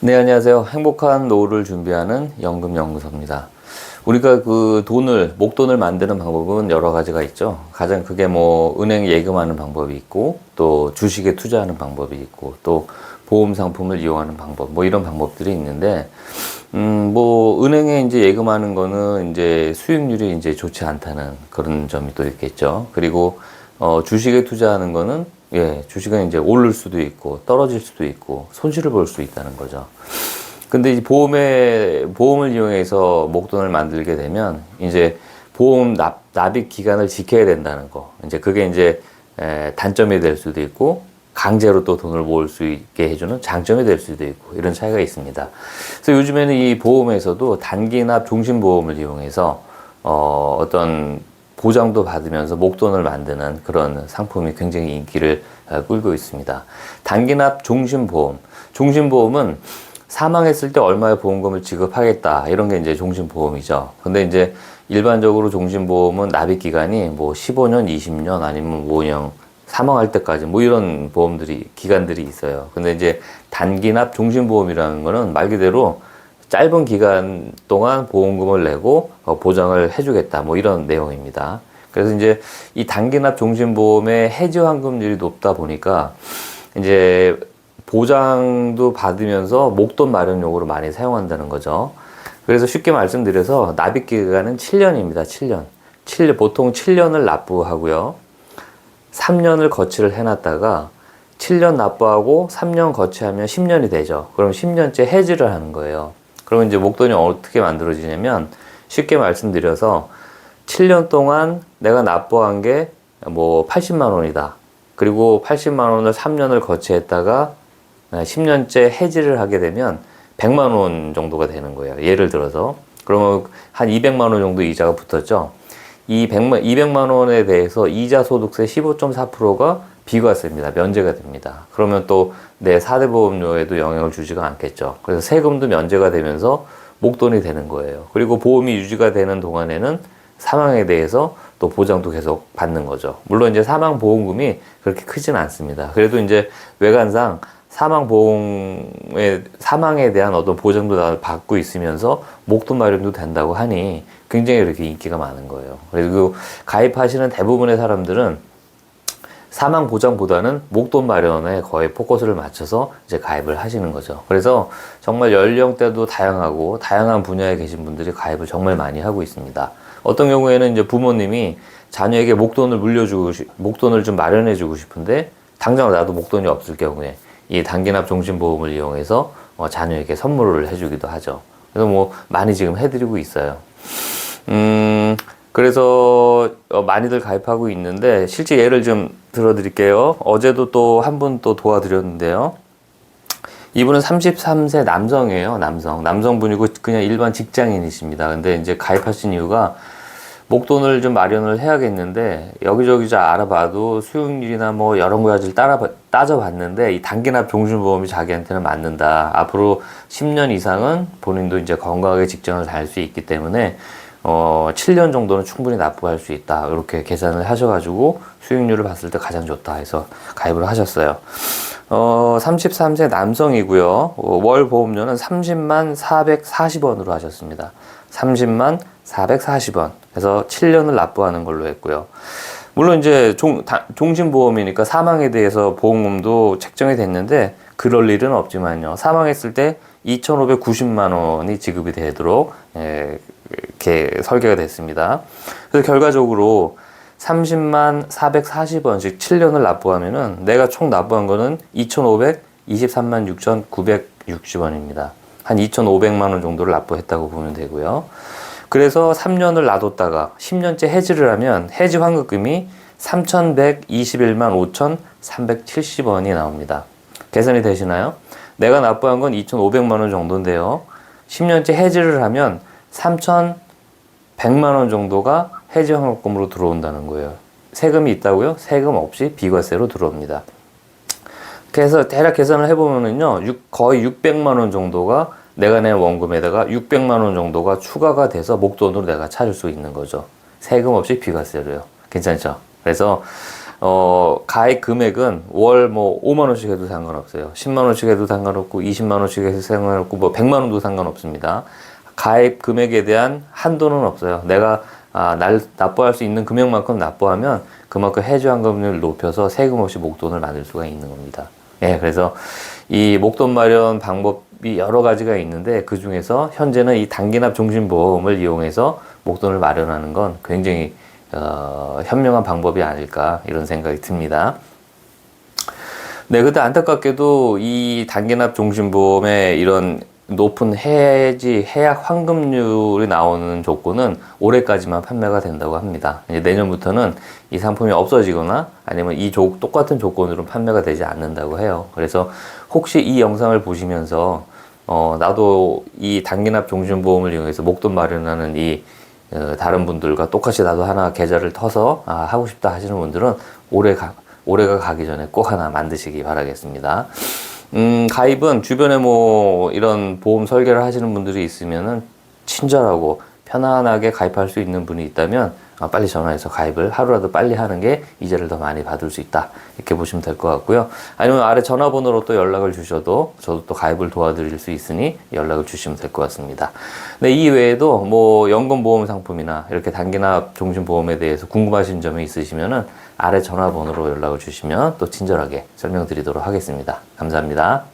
네, 안녕하세요. 행복한 노후를 준비하는 연금연구소입니다. 우리가 목돈을 만드는 방법은 여러 가지가 있죠. 가장 크게 은행 예금하는 방법이 있고, 또 주식에 투자하는 방법이 있고, 또 보험 상품을 이용하는 방법, 이런 방법들이 있는데, 은행에 이제 예금하는 거는 이제 수익률이 이제 좋지 않다는 그런 점이 또 있겠죠. 그리고, 주식에 투자하는 거는 주식은 이제 오를 수도 있고 떨어질 수도 있고 손실을 볼 수 있다는 거죠. 근데 이 보험을 이용해서 목돈을 만들게 되면 이제 보험 납입 기간을 지켜야 된다는 거. 이제 그게 이제 단점이 될 수도 있고 강제로 또 돈을 모을 수 있게 해주는 장점이 될 수도 있고 이런 차이가 있습니다. 그래서 요즘에는 이 보험에서도 단기납 종신보험을 이용해서 어떤 보장도 받으면서 목돈을 만드는 그런 상품이 굉장히 인기를 끌고 있습니다. 단기납 종신보험. 종신보험은 사망했을 때 얼마의 보험금을 지급하겠다. 이런 게 이제 종신보험이죠. 근데 이제 일반적으로 종신보험은 납입기간이 15년, 20년 아니면 5년, 사망할 때까지 이런 기간들이 있어요. 근데 이제 단기납 종신보험이라는 거는 말 그대로 짧은 기간 동안 보험금을 내고 보장을 해주겠다 이런 내용입니다. 그래서 이제 이 단기납 종신보험의 해지 환급률이 높다 보니까 이제 보장도 받으면서 목돈 마련용으로 많이 사용한다는 거죠. 그래서 쉽게 말씀드려서 납입 기간은 7년입니다. 7년. 보통 7년을 납부하고요. 3년을 거치를 해놨다가 7년 납부하고 3년 거치하면 10년이 되죠. 그럼 10년째 해지를 하는 거예요. 그러면 이제 목돈이 어떻게 만들어지냐면 쉽게 말씀드려서 7년 동안 내가 납부한 게 80만 원이다. 그리고 80만 원을 3년을 거치했다가 10년째 해지를 하게 되면 100만 원 정도가 되는 거예요. 예를 들어서. 그러면 한 200만 원 정도 이자가 붙었죠. 이 200만 원에 대해서 이자 소득세 15.4%가 비과세입니다. 면제가 됩니다. 그러면 또 내 4대 보험료에도 영향을 주지가 않겠죠. 그래서 세금도 면제가 되면서 목돈이 되는 거예요. 그리고 보험이 유지가 되는 동안에는 사망에 대해서 또 보장도 계속 받는 거죠. 물론 이제 사망 보험금이 그렇게 크진 않습니다. 그래도 이제 외관상 사망에 대한 어떤 보장도 다 받고 있으면서 목돈 마련도 된다고 하니 굉장히 이렇게 인기가 많은 거예요. 그리고 가입하시는 대부분의 사람들은 사망 보장보다는 목돈 마련에 거의 포커스를 맞춰서 이제 가입을 하시는 거죠. 그래서 정말 연령대도 다양하고 다양한 분야에 계신 분들이 가입을 정말 많이 하고 있습니다. 어떤 경우에는 이제 부모님이 자녀에게 목돈을 좀 마련해주고 싶은데 당장 나도 목돈이 없을 경우에 이 단기납 종신보험을 이용해서 자녀에게 선물을 해주기도 하죠. 그래서 많이 지금 해드리고 있어요. 그래서 많이들 가입하고 있는데 실제 예를 좀 들어드릴게요. 어제도 또 한 분 또 도와드렸는데요. 이분은 33세 남성이에요. 남성분이고 그냥 일반 직장인이십니다. 근데 이제 가입하신 이유가 목돈을 좀 마련을 해야겠는데 여기저기 알아봐도 수익률이나 여러 가지를 따져봤는데 이 단기납 종신보험이 자기한테는 맞는다. 앞으로 10년 이상은 본인도 이제 건강하게 직장을 다닐 수 있기 때문에 7년 정도는 충분히 납부할 수 있다. 이렇게 계산을 하셔가지고 수익률을 봤을 때 가장 좋다 해서 가입을 하셨어요. 33세 남성이고요. 월 보험료는 30만 440원으로 하셨습니다. 30만 440원. 그래서 7년을 납부하는 걸로 했고요. 물론 이제 종신보험이니까 사망에 대해서 보험금도 책정이 됐는데 그럴 일은 없지만요. 사망했을 때 2,590만 원이 지급이 되도록 이렇게 설계가 됐습니다. 그래서 결과적으로 30만 440원씩 7년을 납부하면은 내가 총 납부한 거는 2,523만 6,960원입니다. 한 2,500만 원 정도를 납부했다고 보면 되고요. 그래서 3년을 놔뒀다가 10년째 해지를 하면 해지 환급금이 3,121만 5,370원이 나옵니다. 계산이 되시나요? 내가 납부한 건 2,500만 원 정도인데요. 10년째 해지를 하면 3,100만 원 정도가 해지 환급금으로 들어온다는 거예요. 세금이 있다고요? 세금 없이 비과세로 들어옵니다. 그래서 대략 계산을 해보면은요, 거의 600만 원 정도가 내가 낸 원금에다가 600만 원 정도가 추가가 돼서 목돈으로 내가 찾을 수 있는 거죠. 세금 없이 비과세로요. 괜찮죠? 그래서 가입 금액은 월 뭐 5만 원씩 해도 상관없어요. 10만 원씩 해도 상관없고 20만 원씩 해도 상관없고 뭐 100만 원도 상관없습니다. 가입 금액에 대한 한도는 없어요. 내가 납부할 수 있는 금액만큼 납부하면 그만큼 해지환급률을 높여서 세금 없이 목돈을 만들 수가 있는 겁니다. 예, 그래서 이 목돈 마련 방법이 여러 가지가 있는데 그 중에서 현재는 이 단기납 종신보험을 이용해서 목돈을 마련하는 건 굉장히 현명한 방법이 아닐까 이런 생각이 듭니다. 네, 근데 안타깝게도 이 단기납 종신보험의 이런 높은 해약 환급률이 나오는 조건은 올해까지만 판매가 된다고 합니다. 이제 내년부터는 이 상품이 없어지거나 아니면 똑같은 조건으로 판매가 되지 않는다고 해요. 그래서 혹시 이 영상을 보시면서 나도 이 단기납 종신보험을 이용해서 목돈 마련하는 다른 분들과 똑같이 나도 하나 계좌를 터서 하고 싶다 하시는 분들은 올해가 가기 전에 꼭 하나 만드시기 바라겠습니다. 가입은 주변에 뭐 이런 보험 설계를 하시는 분들이 있으면은 친절하고 편안하게 가입할 수 있는 분이 있다면 빨리 전화해서 가입을 하루라도 빨리 하는 게 이자를 더 많이 받을 수 있다 이렇게 보시면 될 것 같고요. 아니면 아래 전화번호로 또 연락을 주셔도 저도 또 가입을 도와드릴 수 있으니 연락을 주시면 될 것 같습니다. 네, 이 외에도 뭐 연금보험 상품이나 이렇게 단기납 종신보험에 대해서 궁금하신 점이 있으시면은 아래 전화번호로 연락을 주시면 또 친절하게 설명드리도록 하겠습니다. 감사합니다.